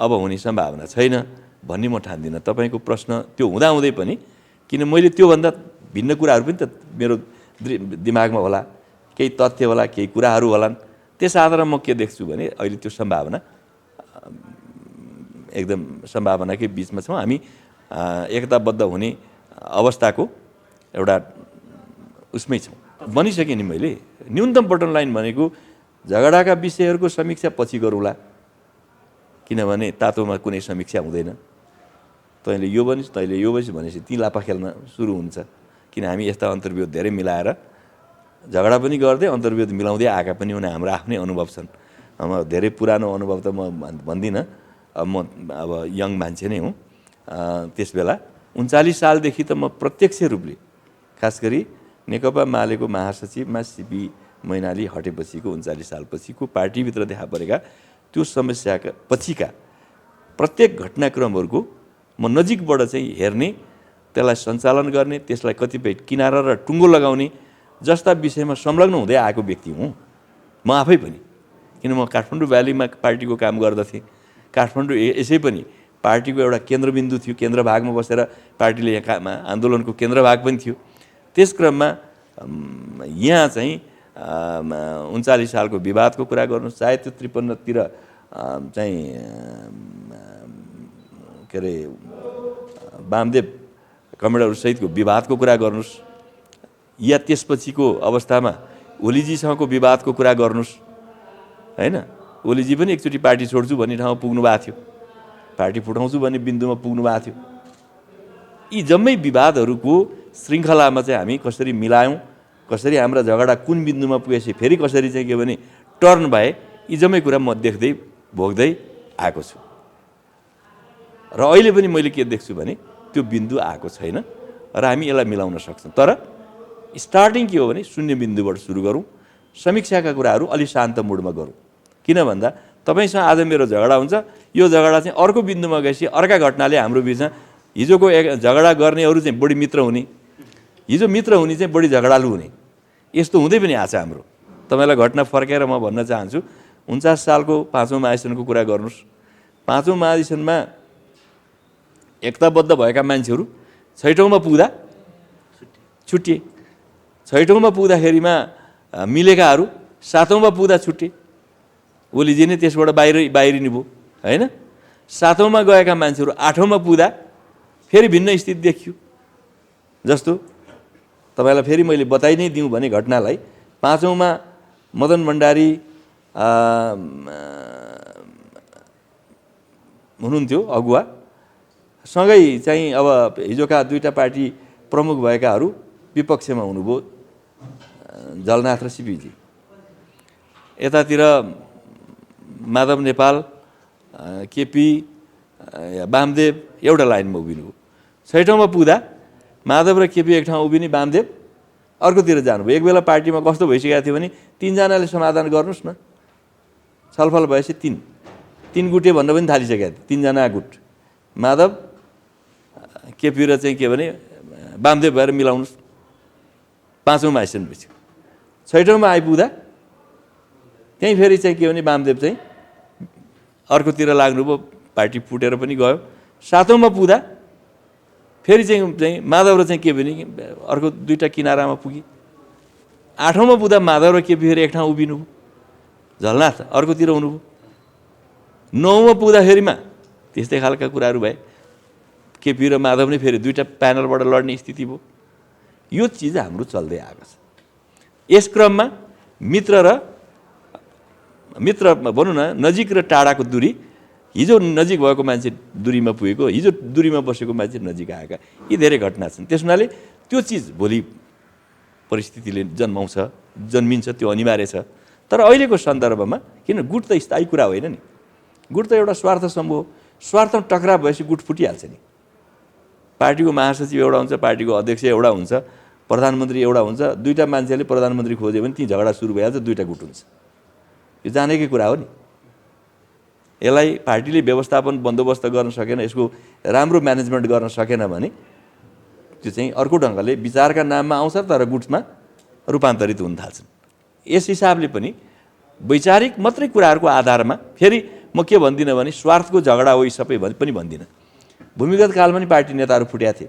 S1: अब हुने सम्भावना छैन भन्ने म ठान्दिनँ। तपाईँको प्रश्न त्यो हुँदाहुँदै पनि, किन मैले त्योभन्दा भिन्न कुराहरू पनि त मेरो दिमागमा होला, केही तथ्य होला, केही कुराहरू होलान्। त्यस आधारमा म के देख्छु भने अहिले त्यो सम्भावना एकदम सम्भावनाकै बिचमा छौँ हामी। एकताबद्ध हुने अवस्थाको एउटा उसमै छौँ। भनिसकेँ नि मैले, न्यूनतम बटन लाइन भनेको झगडाका विषयहरूको समीक्षा पछि गरौँला, किनभने तातोमा कुनै समीक्षा हुँदैन। तैँले यो भनिस्, तैँले यो भनिस् भनेपछि ती लापा खेल्न सुरु हुन्छ। किन हामी यस्ता अन्तर्विरोध धेरै मिलाएर झगडा पनि गर्दै अन्तर्विरोध मिलाउँदै आएका पनि हुने हाम्रो आफ्नै अनुभव छन्। धेरै पुरानो अनुभव त म भन्दिनँ, म अब यङ मान्छे नै हुँ। त्यस बेला 39 सालदेखि त म प्रत्यक्ष रूपले, खास गरी नेकपा मालेको महासचिवमा सीपी मैनाली हटेपछिको 39 सालपछिको पार्टीभित्र देखा परेका त्यो समस्याका पछिका प्रत्येक घटनाक्रमहरूको म नजिकबाट चाहिँ हेर्ने, त्यसलाई सञ्चालन गर्ने, त्यसलाई कतिपय किनारा र टुङ्गो लगाउने जस्ता विषयमा संलग्न हुँदै आएको व्यक्ति हुँ म आफै पनि। किन म काठमाडौँ भ्यालीमा पार्टीको काम गर्दथेँ। काठमाडौँ यसै पनि पार्टीको एउटा केन्द्रबिन्दु थियो, केन्द्रभागमा बसेर पार्टीले यहाँ आन्दोलनको केन्द्रभाग पनि थियो। त्यस क्रममा यहाँ चाहिँ 39 सालको विवादको कुरा गर्नुहोस्, चाहे त्यो 53तिर चाहिँ के अरे वामदेव कमरेडहरूसहितको विवादको कुरा गर्नुहोस्, या त्यसपछिको अवस्थामा ओलीजीसँगको विवादको कुरा गर्नुहोस्, होइन। ओलीजी पनि एकचोटि पार्टी छोड्छु भन्ने ठाउँमा पुग्नु भएको थियो, पार्टी फुटाउँछु भन्ने बिन्दुमा पुग्नु भएको थियो। यी जम्मै विवादहरूको श्रृङ्खलामा चाहिँ हामी कसरी मिलायौँ, कसरी हाम्रा झगडा कुन बिन्दुमा पुगेपछि फेरि कसरी चाहिँ के भने टर्न भए, यी जम्मै कुरा म देख्दै भोग्दै आएको छु। र अहिले पनि मैले के देख्छु भने त्यो बिन्दु आएको छैन र हामी यसलाई मिलाउन सक्छौँ। तर स्टार्टिङ के हो भने शून्य बिन्दुबाट सुरु गरौँ, समीक्षाका कुराहरू अलि शान्त मुडमा गरौँ। किन भन्दा तपाईँसँग आज मेरो झगडा हुन्छ, यो झगडा चाहिँ अर्को बिन्दुमा गएपछि अर्का घटनाले हाम्रो बिचमा हिजोको झगडा गर्नेहरू चाहिँ बढी मित्र हुने, हिजो मित्र हुने चाहिँ बढी झगडालु हुने, यस्तो हुँदै पनि आएको छ हाम्रो। तपाईँलाई घटना फर्केर म भन्न चाहन्छु, 49 सालको 5औँ महाधिवेशनको कुरा गर्नुहोस्। 5औँ महाधिवेशनमा एकताबद्ध भएका मान्छेहरू 6औँमा पुग्दा छुट्टिए, 6औँमा पुग्दाखेरिमा मिलेकाहरू 7औँमा पुग्दा छुट्टिए। ओलीजी नै त्यसबाट बाहिरिनु भयो, होइन। 7औँमा गएका मान्छेहरू 8औँमा पुग्दा फेरि भिन्न स्थिति देखियो। जस्तो तपाईँलाई फेरि मैले बताइ नै दिउँ भने घटनालाई, 5औँमा मदन भण्डारी हुनुहुन्थ्यो अगुवा, सँगै चाहिँ अब हिजोका दुईटा पार्टी प्रमुख भएकाहरू विपक्षमा हुनुभयो, जलनाथ र सिपीजी। यतातिर माधव नेपाल, केपी, वामदेव एउटा लाइनमा उभिनुभयो। 6औँमा पुग्दा माधव र केपी एक ठाउँ उभिने, वामदेव अर्कोतिर जानुभयो। एक बेला पार्टीमा कस्तो भइसकेको थियो भने 3 जनाले समाधान गर्नुहोस् न, छलफल भएपछि 3 गुटे भन्न पनि थालिसकेको थियो। 3 जना गुट, माधव, केपी र चाहिँ के भने वामदेव भएर मिलाउनुहोस्। 5औँ महाधिवेशनपछि 6औँमा आइपुग्दा त्यहीँ फेरि चाहिँ के भने वामदेव चाहिँ अर्कोतिर लाग्नुभयो, पार्टी फुटेर पनि गयो। 7औँमा पुग्दा फेरि चाहिँ माधव र चाहिँ के भने अर्को दुईटा किनारामा पुगे। 8औँमा पुग्दा माधव र केपी फेरि एक ठाउँ उभिनुभयो, झलनाथ अर्कोतिर हुनुभयो। 9औँमा पुग्दाखेरिमा त्यस्तै खालका कुराहरू भए। केपी र माधव नै फेरि दुईटा प्यानलबाट लड्ने स्थिति भयो। यो चिज हाम्रो चल्दै आएको छ। यस क्रममा मित्र भनौँ न नजिक र टाढाको दूरी, हिजो नजिक भएको मान्छे दूरीमा पुगेको, हिजो दूरीमा बसेको मान्छे नजिक आएका, यी धेरै घटना छन्। त्यस हुनाले त्यो चिज भोलि परिस्थितिले जन्मिन्छ, त्यो अनिवार्य छ। तर अहिलेको सन्दर्भमा किन गुट त स्थायी कुरा होइन नि, गुट त एउटा स्वार्थ समूह हो। स्वार्थमा टकराव भएपछि गुट फुटिहाल्छ नि। पार्टीको महासचिव एउटा हुन्छ, पार्टीको अध्यक्ष एउटा हुन्छ, प्रधानमन्त्री एउटा हुन्छ। दुईटा मान्छेले प्रधानमन्त्री खोज्यो भने ती झगडा सुरु भइहाल्छ, दुईटा गुट हुन्छ। यो जानेकै कुरा हो नि। यसलाई पार्टीले व्यवस्थापन बन्दोबस्त गर्न सकेन, यसको राम्रो म्यानेजमेन्ट गर्न सकेन भने त्यो चाहिँ अर्को ढङ्गले विचारका नाममा आउँछ, तर गुटमा रूपान्तरित हुन थाल्छन्। यस हिसाबले पनि वैचारिक मात्रै कुराहरूको आधारमा फेरि म के भन्दिनँ भने स्वार्थको झगडा हो यी सबै पनि भन्दिनँ। भूमिगत कालमा नि पार्टी नेताहरू फुटेका थिए,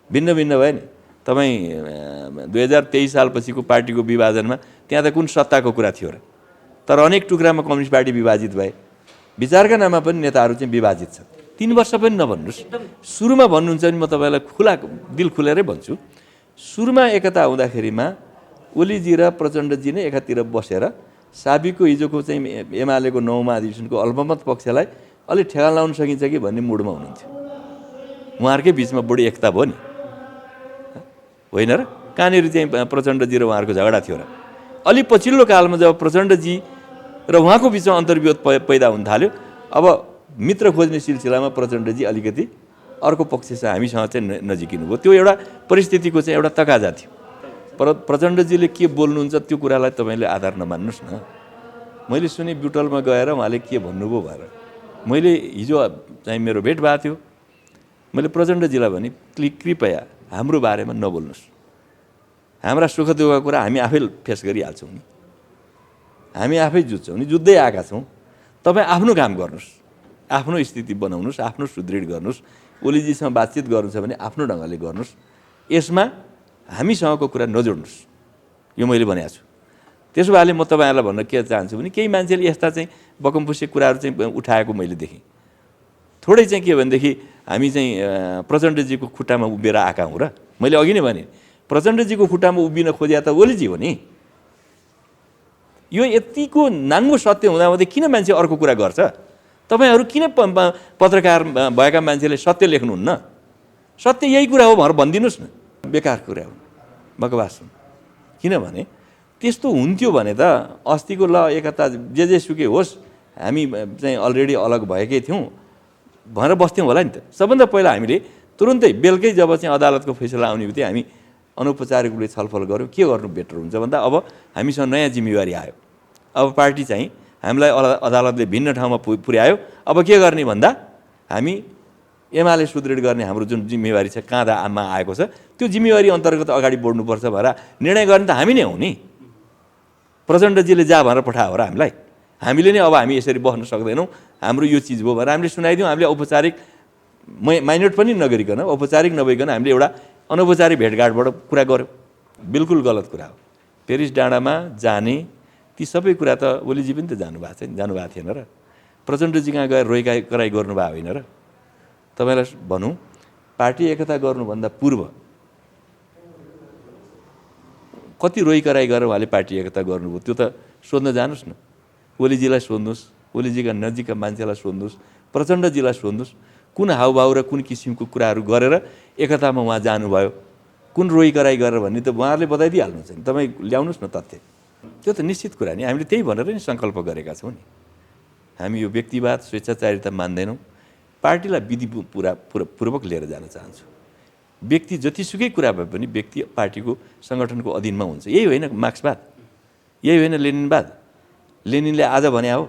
S1: भिन्न भिन्न भयो नि। तपाईँ 2023 सालपछिको पार्टीको विभाजनमा त्यहाँ त कुन सत्ताको कुरा थियो र? तर अनेक टुक्रामा कम्युनिस्ट पार्टी विभाजित भए। विचारका नाममा पनि नेताहरू चाहिँ विभाजित छ। 3 वर्ष पनि नभन्नुहोस्, सुरुमा भन्नुहुन्छ भने म तपाईँलाई दिल खुलेरै भन्छु। सुरुमा एकता हुँदाखेरिमा ओलीजी र प्रचण्डजी नै एकातिर बसेर साबिकको हिजोको चाहिँ एमालेको 9 महाधिवेशनको अल्पमत पक्षलाई अलि ठेगान लाउन सकिन्छ कि भन्ने मुडमा हुनुहुन्थ्यो। उहाँहरूकै बिचमा बढी एकता भयो नि, होइन र? कहाँनिर चाहिँ प्रचण्डजी र उहाँहरूको झगडा थियो र? अलि पछिल्लो कालमा जब प्रचण्डजी र उहाँको बिचमा अन्तर्विरोध पैदा हुन थाल्यो, अब मित्र खोज्ने सिलसिलामा प्रचण्डजी अलिकति अर्को पक्षसँग हामीसँग चाहिँ नजिकिनु भयो। त्यो एउटा परिस्थितिको चाहिँ एउटा तकाजा थियो। प्रचण्डजीले के बोल्नुहुन्छ त्यो कुरालाई तपाईँले आधार नमान्नुहोस् न। मैले सुने ब्युटलमा गएर उहाँले के भन्नुभयो भनेर। मैले हिजो चाहिँ मेरो भेट भएको थियो, मैले प्रचण्डजीलाई भने कृपया हाम्रो बारेमा नबोल्नुहोस्, हाम्रा सुख दुःखको कुरा हामी आफै फेस गरिहाल्छौँ नि, हामी आफै जुझ्छौँ नि, जुझ्दै आएका छौँ। तपाईँ आफ्नो काम गर्नुहोस्, आफ्नो स्थिति बनाउनुहोस्, आफ्नो सुदृढ गर्नुहोस्। ओलीजीसँग बातचित गर्नु छ भने आफ्नो ढङ्गले गर्नुहोस्, यसमा हामीसँगको कुरा नजोड्नुहोस्, यो मैले भनेको छु। त्यसो भएले म तपाईँहरूलाई भन्न के चाहन्छु भने केही मान्छेले यस्ता चाहिँ बकमपुसे कुराहरू चाहिँ उठाएको मैले देखेँ। थोरै चाहिँ के भनेदेखि हामी चाहिँ प्रचण्डजीको खुट्टामा उभिएर आएका हौँ र। मैले अघि नै भने प्रचण्डजीको खुट्टामा उभिन खोजे त ओलीजी हो नि। यो यतिको नाङ्गो सत्य हुँदाहुँदै किन मान्छे अर्को कुरा गर्छ? तपाईँहरू किन पत्रकार भएका मान्छेले सत्य लेख्नुहुन्न? सत्य यही कुरा हो भनेर भनिदिनुहोस् न। बेकार कुरा हो, बकवास हुन्। किनभने त्यस्तो हुन्थ्यो भने त अस्तिको ल एकता जे सुकै होस्, हामी चाहिँ अलरेडी अलग भएकै थियौँ भनेर बस्थ्यौँ होला नि त। सबभन्दा पहिला हामीले तुरुन्तै बेलुकै जब चाहिँ अदालतको फैसला आउने बित्तिकै हामी अनौपचारिक रूपले छलफल गऱ्यौँ के गर्नु बेटर हुन्छ भन्दा अब हामीसँग नयाँ जिम्मेवारी आयो। अब पार्टी चाहिँ हामीलाई अदालतले भिन्न ठाउँमा पुर्यायो। अब के गर्ने भन्दा हामी एमाले सुदृढ गर्ने हाम्रो जुन जिम्मेवारी छ काँधामा आएको छ, त्यो जिम्मेवारी अन्तर्गत अगाडि बढ्नुपर्छ भनेर निर्णय गर्ने त हामी नै हौँ नि। प्रचण्डजीले जा भनेर पठायो र हामीलाई, हामीले नै अब हामी यसरी बस्न सक्दैनौँ, हाम्रो यो चिज भयो भनेर हामीले सुनाइदिउँ। हामीले औपचारिक माइनोट पनि नगरिकन, औपचारिक नभइकन हामीले एउटा अनौपचारिक भेटघाटबाट कुरा गऱ्यौँ। बिल्कुल गलत कुरा हो। पेरिस डाँडामा जाने ती सबै कुरा त ओलीजी पनि त जानुभएको थिएन र? प्रचण्डजी कहाँ गएर रोइकराइ गर्नुभएको होइन र? तपाईँलाई भनौँ, पार्टी एकता गर्नुभन्दा पूर्व कति रोइकराइ गरेर उहाँले पार्टी एकता गर्नुभयो त्यो त सोध्न जानुहोस् न। ओलीजीलाई सोध्नुहोस्, ओलीजीका नजिकका मान्छेलाई सोध्नुहोस्, प्रचण्डजीलाई सोध्नुहोस्, कुन हाउभाउ र कुन किसिमको कुराहरू गरेर एकतामा उहाँ जानुभयो, कुन रोइकराइ गरेर भन्ने त उहाँहरूले बताइदिइहाल्नुहुन्छ नि। तपाईँ ल्याउनुहोस् न तथ्य। त्यो त निश्चित कुरा नि, हामीले त्यही भनेर नि सङ्कल्प गरेका छौँ नि। हामी यो व्यक्तिवाद स्वेच्छाचारिता मान्दैनौँ, पार्टीलाई विधिपूर्वक लिएर जान चाहन्छु। व्यक्ति जतिसुकै कुरा भए पनि व्यक्ति पार्टीको सङ्गठनको अधीनमा हुन्छ। यही होइन मार्क्सवाद, यही होइन लेनिनवाद। लेनिनले आज भने हो,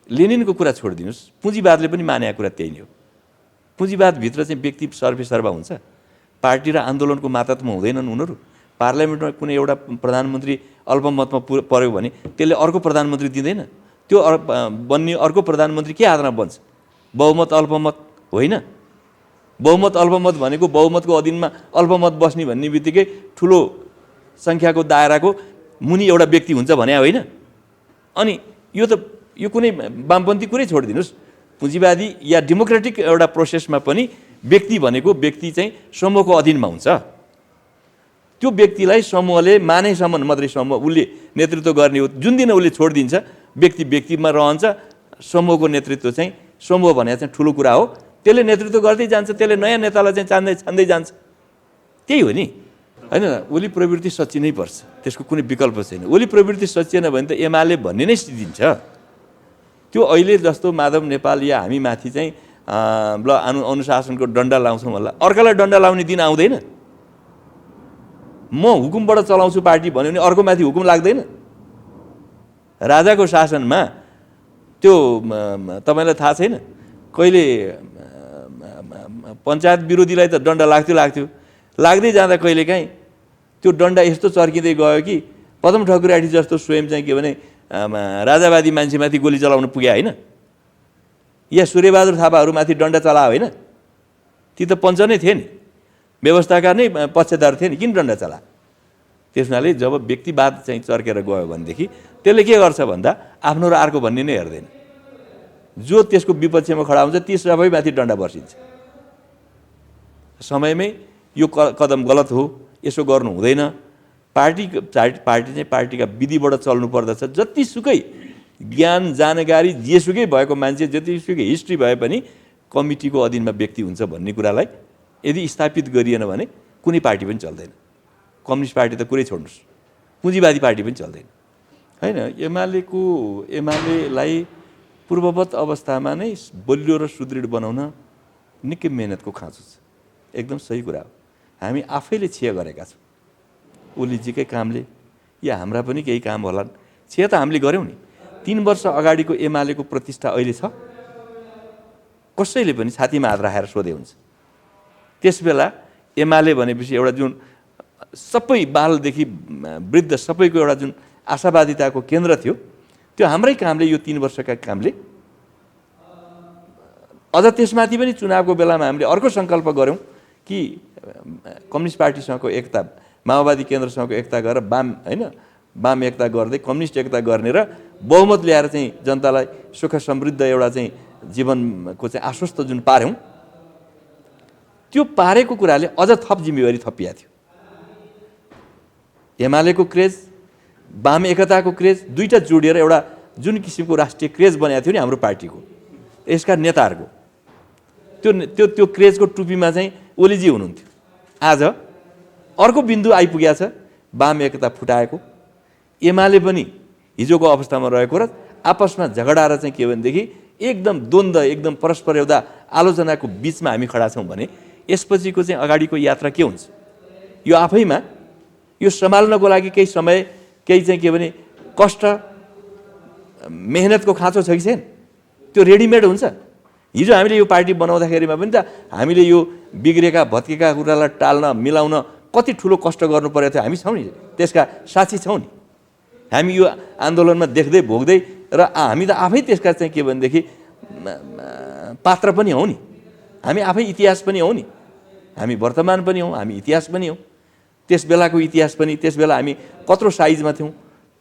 S1: लेनिनको कुरा छोडिदिनुहोस्, पुँजीवादले पनि मानेको कुरा त्यही नै हो। पुँजीवादभित्र चाहिँ व्यक्ति सर्वेसर्वा हुन्छ। पार्टी र आन्दोलनको मातहतमा हुँदैनन् उनीहरू। पार्लियामेन्टमा कुनै एउटा प्रधानमन्त्री अल्पमतमा पर्यो भने त्यसले अर्को प्रधानमन्त्री दिँदैन। त्यो बन्ने अर्को प्रधानमन्त्री के आधारमा बन्छ? बहुमत अल्पमत होइन। बहुमत अल्पमत भनेको बहुमतको अधीनमा अल्पमत बस्ने भन्ने बित्तिकै ठुलो सङ्ख्याको दायराको मुनि एउटा व्यक्ति हुन्छ भने होइन। अनि यो कुनै वामपन्थी कुरै छोडिदिनुहोस्, पुँजीवादी या डेमोक्रेटिक एउटा प्रोसेसमा पनि व्यक्ति भनेको व्यक्ति चाहिँ समूहको अधीनमा हुन्छ। त्यो व्यक्तिलाई समूहले मानेसम्म मात्रै समूह उसले नेतृत्व गर्ने हो। जुन दिन उसले छोडिदिन्छ व्यक्ति व्यक्तिमा रहन्छ, समूहको नेतृत्व चाहिँ समूह भनेको चाहिँ ठुलो कुरा हो। त्यसले नेतृत्व गर्दै जान्छ, त्यसले नयाँ नेतालाई चाहिँ छान्दै जान्छ। त्यही हो नि, होइन? ओली प्रवृत्ति सच्चिनै पर्छ, त्यसको कुनै विकल्प छैन। ओली प्रवृत्ति सच्चिएन भने त एमाले भन्ने नै सिद्धिन्छ। त्यो अहिले जस्तो माधव नेपाल या हामी माथि चाहिँ ल अनुशासनको डन्डा लाउँछौँ होला, अर्कालाई डन्डा लाउने दिन आउँदैन। म हुकुमबाट चलाउँछु पार्टी भन्यो भने अर्को माथि हुकुम लाग्दैन। राजाको शासनमा त्यो तपाईँलाई थाहा छैन, कहिले पञ्चायत विरोधीलाई त डन्डा लाग्थ्यो, लाग्दै जाँदा कहिलेकाहीँ त्यो डन्डा यस्तो चर्किँदै गयो कि पदम ठकुराठी जस्तो स्वयं चाहिँ के भने राजावादी मान्छेमाथि गोली चलाउन पुग्या होइन, या सूर्यबहादुर थापाहरूमाथि डन्डा चलायो होइन। ती त पञ्च नै थिए नि, व्यवस्थाका नै पक्षधर थिए नि, किन डन्डा चला? त्यस हुनाले जब व्यक्तिवाद चाहिँ चर्केर गयो भनेदेखि त्यसले के गर्छ भन्दा आफ्नो र अर्को भन्ने नै हेर्दैन। जो त्यसको विपक्षमा खडा हुन्छ ती सबैमाथि डन्डा बर्सिन्छ। समयमै यो कदम गलत हो, यसो गर्नु हुँदैन। पार्टी चाहिँ पार्टीका विधिबाट चल्नु पर्दछ। जतिसुकै ज्ञान जानकारी जेसुकै भएको मान्छे, जतिसुकै हिस्ट्री भए पनि कमिटीको अधीनमा व्यक्ति हुन्छ भन्ने कुरालाई यदि स्थापित गरिएन भने कुनै पार्टी पनि चल्दैन। कम्युनिस्ट पार्टी त कुरै छोड्नुहोस्, पुँजीवादी पार्टी पनि चल्दैन, होइन? एमालेलाई पूर्ववत अवस्थामा नै बलियो र सुदृढ बनाउन निकै मेहनतको खाँचो छ। एकदम सही कुरा हो। हामी आफैले क्षय गरेका छौँ। ओलीजीकै कामले या हाम्रा पनि केही काम होलान्, क्षय त हामीले गऱ्यौँ नि। 3 वर्ष अगाडिको एमालेको प्रतिष्ठा अहिले छ? कसैले पनि छातीमा हात राखेर सोधे हुन्छ। त्यसबेला एमाले भनेपछि एउटा जुन सबै बालदेखि वृद्ध सबैको एउटा जुन आशावादिताको केन्द्र थियो, त्यो हाम्रै कामले, यो 3 वर्षका कामले। अझ त्यसमाथि पनि चुनावको बेलामा हामीले अर्को सङ्कल्प गऱ्यौँ कि कम्युनिस्ट पार्टीसँगको एकता, माओवादी केन्द्रसँगको एकता गरेर वाम एकता गर्दै कम्युनिस्ट एकता गर्ने र बहुमत ल्याएर चाहिँ जनतालाई सुख समृद्ध एउटा चाहिँ जीवनको चाहिँ आश्वस्त जुन पार्यौँ, त्यो पारेको कुराले अझ थप जिम्मेवारी थपिया थियो। एमालेको क्रेज, वाम एकताको क्रेज, दुईटा जोडिएर एउटा जुन किसिमको राष्ट्रिय क्रेज बनाएको थियो नि हाम्रो पार्टीको, यसका नेताहरूको, त्यो क्रेजको टुपीमा चाहिँ ओलीजी हुनुहुन्थ्यो। आज अर्को बिन्दु आइपुगेको छ, वाम एकता फुटाएको। एमाले पनि हिजोको अवस्थामा रहेको र आपसमा झगडाएर चाहिँ के भनेदेखि एकदम द्वन्द्व, एकदम परस्पर एउटा आलोचनाको बिचमा हामी खडा छौँ भने यसपछिको चाहिँ अगाडिको यात्रा के हुन्छ? यो आफैमा यो सम्हाल्नको लागि केही समय, केही चाहिँ के भने कष्ट, मेहनतको खाँचो छ कि छैन? त्यो रेडिमेड हुन्छ। हिजो हामीले यो पार्टी बनाउँदाखेरिमा पनि त हामीले यो बिग्रेका भत्केका कुरालाई टाल्न, मिलाउन कति ठुलो कष्ट गर्नु परेको थियो। हामी छौँ नि, त्यसका साक्षी छौँ नि। हामी यो आन्दोलनमा देख्दै भोग्दै र हामी त आफै त्यसका चाहिँ के भनेदेखि पात्र पनि हौँ नि। हामी आफै इतिहास पनि हौँ नि। हामी वर्तमान पनि हौँ, हामी इतिहास पनि हौँ। त्यस बेलाको इतिहास पनि, त्यस बेला हामी कत्रो साइजमा थियौँ,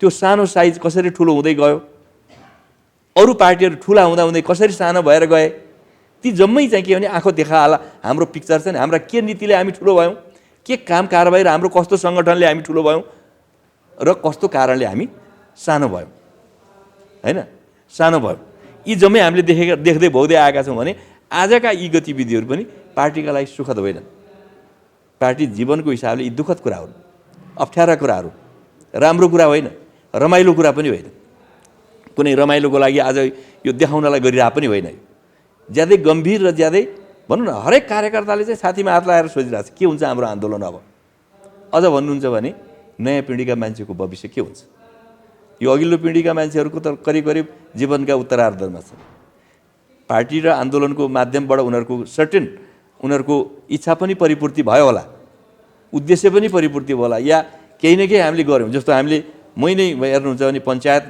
S1: त्यो सानो साइज कसरी ठुलो हुँदै गयो, अरू पार्टीहरू ठुला हुँदा कसरी सानो भएर गए, ती जम्मै चाहिँ के भने आँखो देखाहाला हाम्रो पिक्चर छ नि। हाम्रा के नीतिले हामी ठुलो भयौँ, के काम कारबाही र हाम्रो कस्तो सङ्गठनले हामी ठुलो भयौँ र कस्तो कारणले हामी सानो भयौँ, होइन? सानो भयौँ। यी जम्मै हामीले देख्दै भोग्दै आएका छौँ भने आजका यी गतिविधिहरू पनि पार्टीका लागि सुखद होइनन्। पार्टी जीवनको हिसाबले यी दुःखद कुरा हुन्, अप्ठ्यारा कुराहरू, राम्रो कुरा होइन, रमाइलो कुरा पनि होइन। कुनै रमाइलोको लागि आज यो देखाउनलाई गरिरहेको पनि होइन। ज्यादै गम्भीर र ज्यादै भनौँ न, हरेक कार्यकर्ताले चाहिँ छातीमा हात लगाएर सोचिरहेको छ के हुन्छ हाम्रो आन्दोलन अब। अझ भन्नुहुन्छ भने नयाँ पिँढीका मान्छेको भविष्य के हुन्छ? यो अघिल्लो पिँढीका मान्छेहरूको त करिब जीवनका उत्तरार्धमा छ। पार्टी र आन्दोलनको माध्यमबाट उनीहरूको इच्छा पनि परिपूर्ति भयो होला, उद्देश्य पनि परिपूर्ति भयो होला, या केही न केही हामीले गऱ्यौँ। जस्तो हामीले नै हेर्नुहुन्छ भने पञ्चायत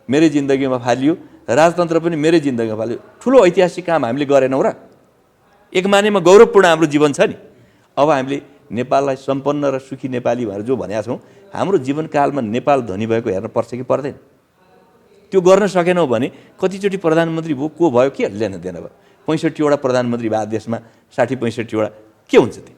S1: मेरै जिन्दगीमा फालियो, राजतन्त्र पनि मेरै जिन्दगीमा फाल्यो। ठुलो ऐतिहासिक काम हामीले गरेनौँ र? एक मानेमा गौरवपूर्ण हाम्रो जीवन छ नि। अब हामीले नेपाललाई सम्पन्न र सुखी नेपाली भनेर जो भनेका छौँ, हाम्रो जीवनकालमा नेपाल धनी भएको हेर्न पर्छ कि पर्दैन? त्यो गर्न सकेनौ भने कतिचोटि प्रधानमन्त्री भयो को भयो के लेन देन भयो 65वटा प्रधानमन्त्री भए देशमा 60-65वटा के हुन्छ त्यो